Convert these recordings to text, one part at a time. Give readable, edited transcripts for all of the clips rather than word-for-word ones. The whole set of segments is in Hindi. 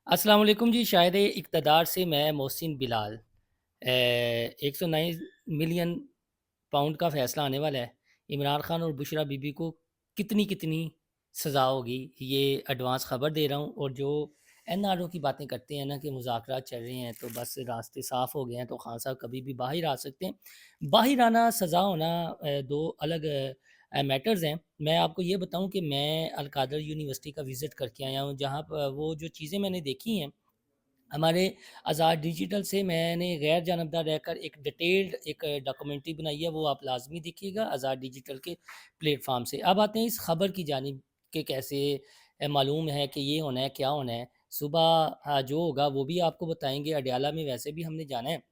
अस्सलाम वालेकुम जी। शायद इक़्तिदार से मैं मोहसिन बिलाल 109 मिलियन पाउंड का फ़ैसला आने वाला है। इमरान खान और बुशरा बीबी को कितनी कितनी सज़ा होगी, ये एडवांस ख़बर दे रहा हूँ। और जो एनआरओ की बातें करते हैं ना कि मुज़ाकरात चल रहे हैं तो बस रास्ते साफ़ हो गए हैं, तो खान साहब कभी भी बाहर आ सकते हैं। बाहर आना, सज़ा होना दो अलग मैटर्स हैं। मैं आपको ये बताऊँ कि मैं अल कादर यूनिवर्सिटी का विज़िट करके आया हूँ, जहाँ प वो जो चीज़ें मैंने देखी हैं, हमारे आज़ाद डिजिटल से मैंने गैर जानबदार रहकर एक डिटेल्ड एक डॉक्यूमेंट्री बनाई है, वो आप लाज़मी देखिएगा आज़ाद डिजिटल के प्लेटफ़ॉर्म से। अब आते हैं इस खबर की जानिब कि कैसे मालूम है कि ये होना है, क्या होना है। सुबह जो होगा वो भी आपको बताएँगे। अडयाला में वैसे भी हमने जाना है,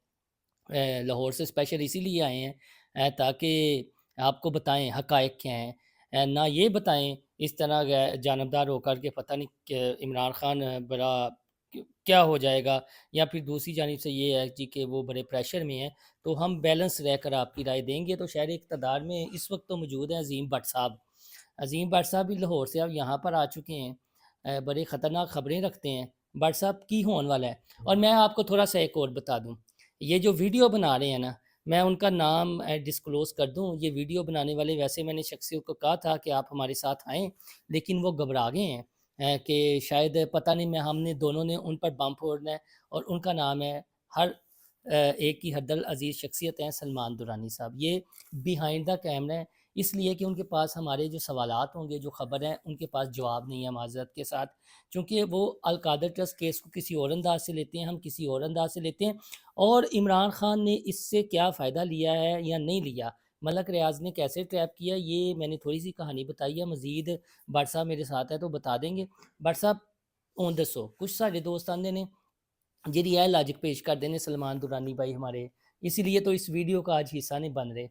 लाहौर से स्पेशल इसीलिए आए हैं ताकि आपको बताएँ हक़ाइक़ क्या हैं। ना ये बताएँ इस तरह जानबदार होकर के पता नहीं इमरान खान बड़ा क्या हो जाएगा, या फिर दूसरी जानिब से ये है जी कि वो बड़े प्रेशर में हैं। तो हम बैलेंस रहकर आपकी राय देंगे। तो शहर इक़्तिदार में इस वक्त तो मौजूद हैं अज़ीम भट्ट साहब। अज़ीम भट्ट साहब भी लाहौर से अब यहाँ पर आ चुके हैं। बड़ी ख़तरनाक ख़बरें रखते हैं। भट्ट साहब की होने वाला है। और मैं आपको थोड़ा-सा एक और बता दूँ, ये जो वीडियो बना रहे हैं ना, मैं उनका नाम डिस्क्लोज़ कर दूँ। ये वीडियो बनाने वाले, वैसे मैंने शख्सियत को कहा था कि आप हमारे साथ आएँ, लेकिन वो घबरा गए हैं कि शायद पता नहीं, मैं हमने दोनों ने उन पर बम फोड़ना है। और उनका नाम है, हर एक की हरदल अज़ीज़ शख्सियत हैं, सलमान दुरानी साहब। ये बिहाइंड द कैमरा है, इसलिए कि उनके पास हमारे जो सवालात होंगे, जो ख़बर है, उनके पास जवाब नहीं है माज़रत के साथ। चूँकि वो अल कादर ट्रस्ट केस को किसी और अंदाज़ से लेते हैं, हम किसी और अंदाज़ से लेते हैं। और इमरान खान ने इससे क्या फ़ायदा लिया है या नहीं लिया, मलक रियाज़ ने कैसे ट्रैप किया, ये मैंने थोड़ी-सी कहानी बताई है। मज़ीद भट्ट साहब मेरे साथ हैं तो बता देंगे। भट्ट साहब हुण दसो, कुछ साडे दोस्त आंदे ने जिहड़ी यह लॉजिक पेश करते हैं सलमान दुरानी भाई हमारे, इसीलिए तो इस वीडियो का आज हिस्सा नहीं बन रहे।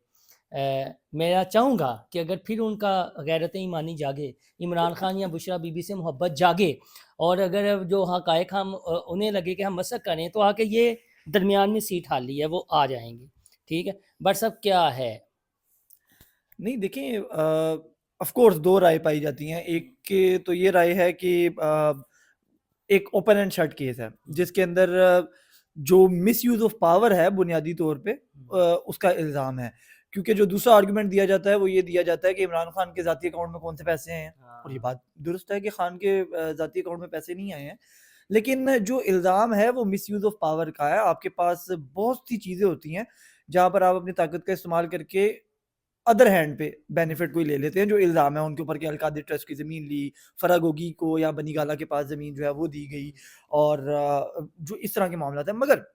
मैं चाहूँगा कि अगर फिर उनका गैरत ईमानी जागे, इमरान खान या बुशरा बीबी से मोहब्बत जागे, और अगर जो हक़ाइक़ हम उन्हें लगे कि हम मसक करें, तो आके ये दरमियान में सीट खाली है, वो आ जाएँगे। ठीक है? बट सब क्या है? नहीं देखिए, ऑफ कोर्स 2 राय पाई जाती हैं। एक के तो ये राय है कि एक ओपन एंड शट केस है, जिसके अंदर जो मिसयूज़ ऑफ पावर है बुनियादी तौर पे उसका इल्ज़ाम है। क्योंकि जो दूसरा आर्गुमेंट दिया जाता है, वो ये दिया जाता है कि इमरान खान के ज़ाती अकाउंट में कौन से पैसे हैं, और ये हाँ। बात दुरुस्त है कि खान के ज़ाती अकाउंट में पैसे नहीं आए हैं। लेकिन जो इल्ज़ाम है वो मिसयूज़ ऑफ पावर का है। आपके पास बहुत सी चीज़ें होती हैं, जहाँ पर आप अपनी ताकत का इस्तेमाल करके अदर हैंड पे बेनिफिट कोई ले लेते हैं। जो इल्ज़ाम है उनके ऊपर कि अल-कादिर ट्रस्ट की ज़मीन ली, फरागोगी को या बनी गाला के पास ज़मीन जो है वो दी गई, और जो इस तरह के मामलात हैं। मगर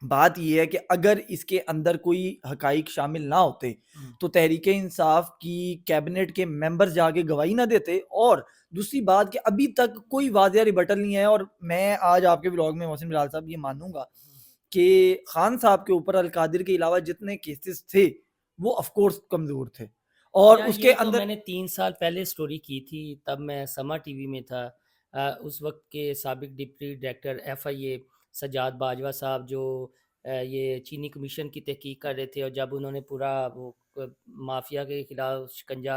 बात ये है कि अगर इसके अंदर कोई हक़ाइक़ शामिल ना होते, हुँ। तो तहरीक-ए-इंसाफ की कैबिनेट के मेंबर्स जाके गवाही ना देते। और दूसरी बात कि अभी तक कोई वाज़ेह रिबटल नहीं है, और मैं आज आपके व्लॉग में मोहसिन बिलाल साहब ये मानूँगा कि खान साहब के ऊपर अल-कादिर के अलावा जितने केसेस थे, वो ऑफ कोर्स कमज़ोर थे। और यार, उसके ये तो अंदर मैंने 3 साल पहले स्टोरी की थी, तब मैं समा टीवी में था। उस वक़्त के साबिक deputy director FIA Sajjad Bajwa साहब, जो ये चीनी कमीशन की तहकीक कर रहे थे, और जब उन्होंने पूरा वो माफिया के खिलाफ शिकंजा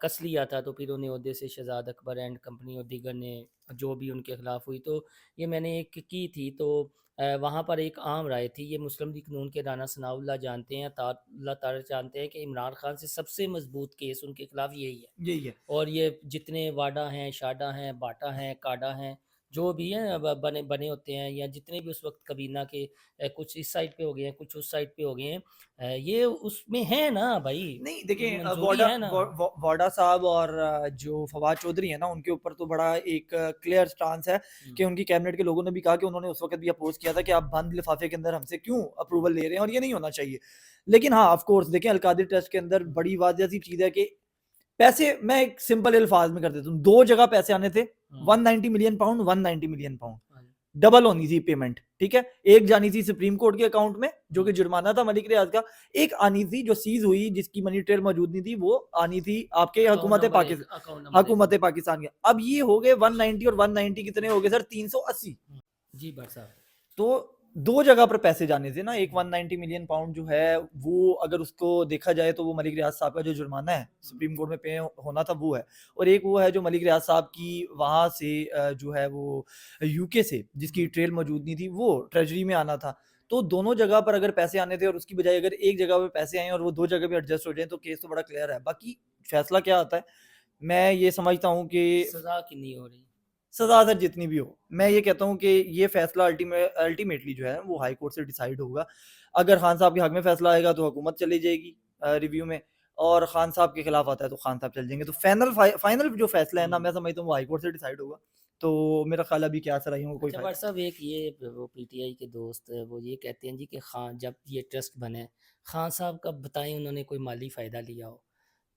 कस लिया था, तो फिर उन्हें ओहदे से शहजाद अकबर एंड कंपनी और दीगर ने जो भी उनके खिलाफ हुई, तो ये मैंने एक की थी। तो वहाँ पर एक आम राय थी, ये मुस्लिम लीग नून के राना सनाउल्लाह जानते हैं, अल्लाह ताला जानते हैं कि इमरान खान से सबसे मजबूत केस उनके खिलाफ यही है। यही है। और ये जितने वाडा हैं, शाडा हैं, बाटा हैं, काडा हैं, जो भी हैं बने बने होते हैं, या जितने भी उस वक्त कबीना के कुछ इस साइड पे हो गए हैं, कुछ उस साइड पे हो गए हैं, ये उसमें है ना भाई, नहीं देखिए, मंजूरी है ना। वाडा साहब और जो फवाद चौधरी है ना, उनके ऊपर तो बड़ा एक क्लियर स्टांस है हम्म। कि उनकी कैबिनेट के लोगों ने भी कहा कि उन्होंने उस वक्त भी अपोज किया था कि आप बंद लिफाफे के अंदर हमसे क्यों अप्रूवल ले रहे हैं, और ये नहीं होना चाहिए। लेकिन हाँ, ऑफ कोर्स देखें, अलकादिर टेस्ट के अंदर हम्म। बड़ी वाजिया सी चीज़ है कि पैसे, मैं एक सिंपल अल्फाज में कर देता हूँ, 2 जगह पैसे आने थे, हम्म। 190 मिलियन पाउंड, 190 मिलियन पाउंड। हाँ जी। डबल होनी थी पेमेंट, ठीक है? एक जानी थी सुप्रीम कोर्ट के अकाउंट में, जो कि हम्म। जुर्माना था मलिक रियाज का। एक आनी थी जो सीज़ हुई, जिसकी मनी ट्रेल मौजूद नहीं थी, वो आनी थी आपके अकाउंट नंबर एक, अकाउंट नंबर एक। हुकूमत पाकिस्तान के। अब ये हो गए 190, और 190 कितने हो गए सर? 380। जी भाई साहब। तो 2 जगह पर पैसे जाने थे ना, एक 190 मिलियन पाउंड जो है, वो अगर उसको देखा जाए तो वो मलिक रियाज साहब का जो जुर्माना है, सुप्रीम कोर्ट में पे होना था वो है। और एक वो है जो मलिक रियाज साहब की वहाँ से जो है वो यूके से जिसकी ट्रेल मौजूद नहीं थी, वो ट्रेज़री में आना था। तो दोनों जगह पर अगर पैसे आने थे और उसकी बजाय अगर एक जगह पे पैसे आएँ और वो 2 जगह पे एडजस्ट हो जाएँ तो केस तो बड़ा क्लियर है। बाकी फैसला क्या आता है, मैं ये समझता हूँ कि सज़ा कितनी हो रही? सज़ा अगर जितनी भी हो, मैं ये कहता हूँ कि ये फ़ैसला अल्टीमेटली जो है वो हाई कोर्ट से डिसाइड होगा। अगर खान साहब के हक में फ़ैसला आएगा तो हुकूमत चली जाएगी रिव्यू में, और खान साहब के खिलाफ आता है तो खान साहब चल जाएँगे। तो फाइनल जो फ़ैसला है ना, हुँ। मैं समझता हूँ वो हाई कोर्ट से डिसाइड होगा। तो मेरा ख़्याल है अभी क्या सराहियों का कोई अच्छा फ़ायदा भाई नहीं। साहब, एक ये वो पीटीआई के दोस्त वो ये कहते हैं जी कि खान जब ये ट्रस्ट बने, खान साहब कब बताएँ उन्होंने कोई माली फ़ायदा लिया हो?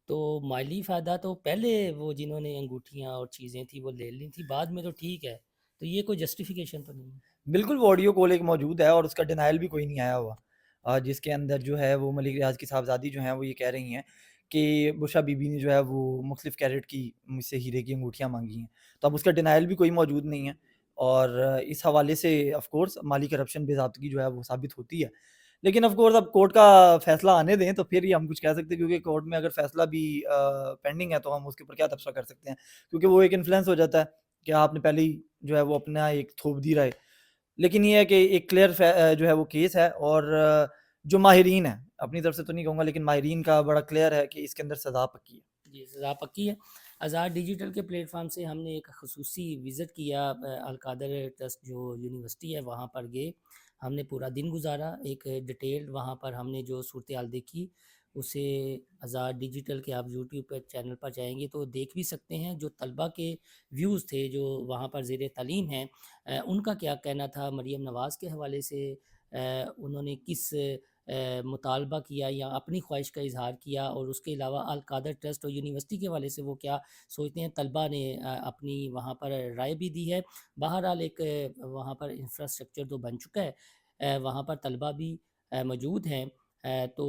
तो माली फ़ायदा तो पहले वो जिन्होंने अंगूठियाँ और चीज़ें थी वो ले ली थी, बाद में तो ठीक है। तो ये कोई जस्टिफ़िकेशन तो नहीं है। बिल्कुल, वो ऑडियो कॉल एक मौजूद है और उसका डिनायल भी कोई नहीं आया हुआ। जिसके अंदर जो है वो मलिक रियाज़ की साहबज़ादी जो हैं वो ये कह रही हैं कि बुशरा बीबी ने जो है वो मुख्तलिफ़ कैरेट की मुझसे हीरे की अंगूठियाँ माँगी हैं। तो अब उसका डिनायल भी कोई मौजूद नहीं है, और इस हवाले से ऑफ़ कोर्स माली करप्शन बेज़ाब्तगी जो है वो साबित होती है। लेकिन ऑफ़ कोर्स अब कोर्ट का फ़ैसला आने दें तो फिर ही हम कुछ कह सकते हैं, क्योंकि कोर्ट में अगर फ़ैसला भी पेंडिंग है तो हम उसके ऊपर क्या तबसरा कर सकते हैं। क्योंकि वो एक इन्फ्लुएंस हो जाता है कि आपने पहले ही जो है वो अपना एक थोप दी राय। लेकिन ये है कि एक क्लियर जो है वो केस है, और जो माहिरीन हैं, अपनी तरफ से तो नहीं कहूँगा लेकिन माहिरीन का बड़ा क्लियर है कि इसके अंदर सज़ा पक्की है। जी, सज़ा पक्की है। आज़ाद डिजिटल के प्लेटफ़ॉर्म से हमने एक ख़ुसूसी विज़िट किया अल-कादर ट्रस्ट जो यूनिवर्सिटी है वहाँ पर गए। हमने पूरा दिन गुज़ारा, एक डिटेल्ड वहाँ पर हमने जो सूरत-हाल देखी, उसे आज़ाद डिजिटल के आप यूट्यूब पे चैनल पर जाएँगे तो देख भी सकते हैं। जो तलबा के व्यूज़ थे जो वहाँ पर ज़ेर तालीम हैं, उनका क्या कहना था मरियम नवाज़ के हवाले से, उन्होंने किस मुतालबा किया या अपनी ख्वाहिश का इज़हार किया, और उसके अलावा अल कादर ट्रस्ट और यूनिवर्सिटी के हवाले से वो क्या सोचते हैं। तलबा ने अपनी वहाँ पर राय भी दी है। बहरहाल एक वहाँ पर इंफ्रास्ट्रक्चर तो बन चुका है, वहाँ पर तलबा भी मौजूद हैं। तो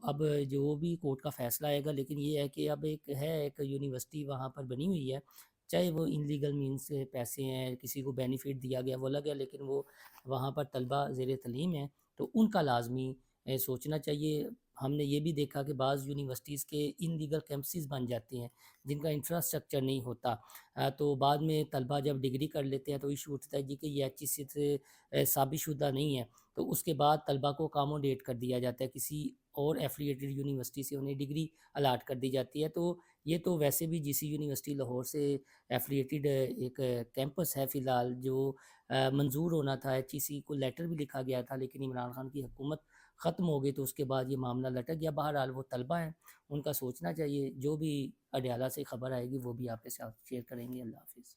अब जो भी कोर्ट का फ़ैसला आएगा, लेकिन ये है कि अब एक यूनिवर्सिटी वहाँ पर बनी हुई है, चाहे वो इनलीगल मीन्स से पैसे हैं, किसी को बेनिफिट दिया गया वो अलग है, लेकिन वो वहाँ पर तलबा ज़ेर तलीम है, तो उनका लाजमी सोचना चाहिए। हमने ये भी देखा कि बाज़ यूनिवर्सिटीज़ के इनलीगल कैंपसेस बन जाते हैं, जिनका इंफ्रास्ट्रक्चर नहीं होता। तो बाद में तलबा जब डिग्री कर लेते हैं तो इशू उठता है जी कि ये एचईसी से साबितशुदा नहीं है। तो उसके बाद तलबा को अकोमोडेट कर दिया जाता है, किसी और एफ़िलिएटेड यूनिवर्सिटी से उन्हें डिग्री अलॉट कर दी जाती है। तो ये तो वैसे भी जीसी यूनिवर्सिटी लाहौर से एफ़िलिएटेड एक कैंपस है फ़िलहाल, जो मंज़ूर होना था। एचईसी को लेटर भी लिखा गया था, लेकिन इमरान खान की हुकूमत ख़त्म हो गई तो उसके बाद ये मामला लटक गया। बहरहाल वो तलबा हैं, उनका सोचना चाहिए। जो भी अडयाला से खबर आएगी वो भी आपके साथ शेयर करेंगे। अल्लाह हाफ़िज़।